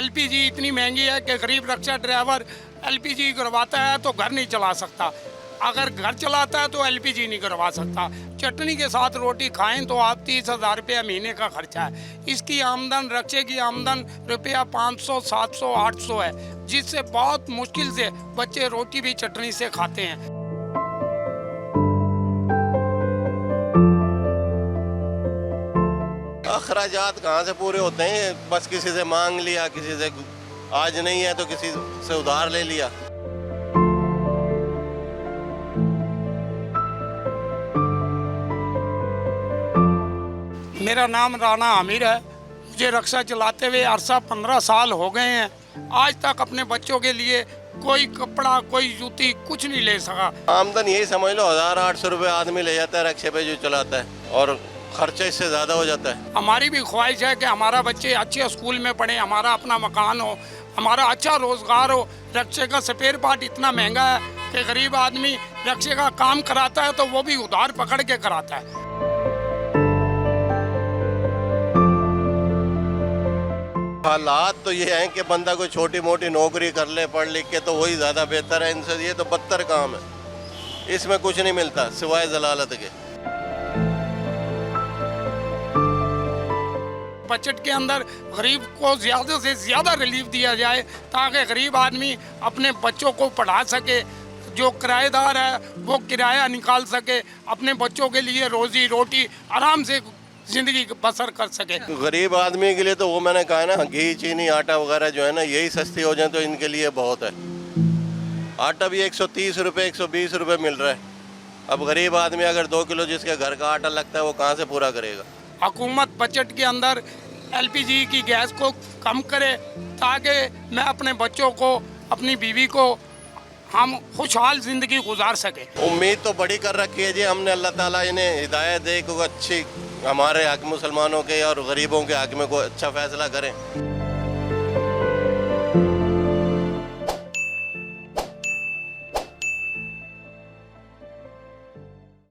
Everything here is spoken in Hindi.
एलपीजी इतनी महंगी है कि गरीब रिक्शा ड्राइवर एलपीजी करवाता है तो घर नहीं चला सकता, अगर घर चलाता है तो एलपीजी नहीं करवा सकता। चटनी के साथ रोटी खाएं तो आप 30,000 रुपया महीने का खर्चा है। इसकी आमदन, रिक्शे की आमदन रुपया 500, 700, 800 है, जिससे बहुत मुश्किल से बच्चे रोटी भी चटनी से खाते हैं। अखराजात कहाँ से पूरे होते हैं? बस किसी से मांग लिया, किसी से आज नहीं है तो किसी से उधार ले लिया। मेरा नाम राणा आमिर है। मुझे रिक्शा चलाते हुए अरसा 15 साल हो गए हैं। आज तक अपने बच्चों के लिए कोई कपड़ा, कोई जूती कुछ नहीं ले सका। आमदन यही समझ लो 1,800 रुपये आदमी ले जाता है रिक्शे पे जो चलाता है, और खर्चा इससे ज़्यादा हो जाता है। हमारी भी ख्वाहिश है कि हमारा बच्चे अच्छे स्कूल में पढ़े, हमारा अपना मकान हो, हमारा अच्छा रोज़गार हो। रिक्शे का स्पेयर पार्ट इतना महंगा है कि गरीब आदमी रिक्शे का काम कराता है तो वो भी उधार पकड़ के कराता है। हालात तो ये हैं कि बंदा कोई छोटी मोटी नौकरी कर ले पढ़ लिख के, तो वही ज़्यादा बेहतर है। इनसे ये तो बदतर काम है, इसमें कुछ नहीं मिलता सिवाय जलालत के। बजट के अंदर गरीब को ज़्यादा से ज़्यादा रिलीफ दिया जाए ताकि गरीब आदमी अपने बच्चों को पढ़ा सके, जो किराएदार है वो किराया निकाल सके, अपने बच्चों के लिए रोज़ी रोटी आराम से ज़िंदगी बसर कर सके। गरीब आदमी के लिए तो वो मैंने कहा ना, घी चीनी आटा वगैरह जो है ना, यही सस्ती हो जाए तो इनके लिए बहुत है। आटा भी 130 रुपये 120 रुपये मिल रहा है। अब गरीब आदमी अगर 2 किलो जिसके घर का आटा लगता है वो कहाँ से पूरा करेगा? हुकूमत बजट के अंदर एलपीजी की गैस को कम करे ताकि मैं अपने बच्चों को, अपनी बीवी को हम खुशहाल ज़िंदगी गुजार सके। उम्मीद तो बड़ी कर रखी है जी हमने, अल्लाह ताला इन्हें हिदायत दे को अच्छी हमारे हक मुसलमानों के और गरीबों के हक में को अच्छा फैसला करें।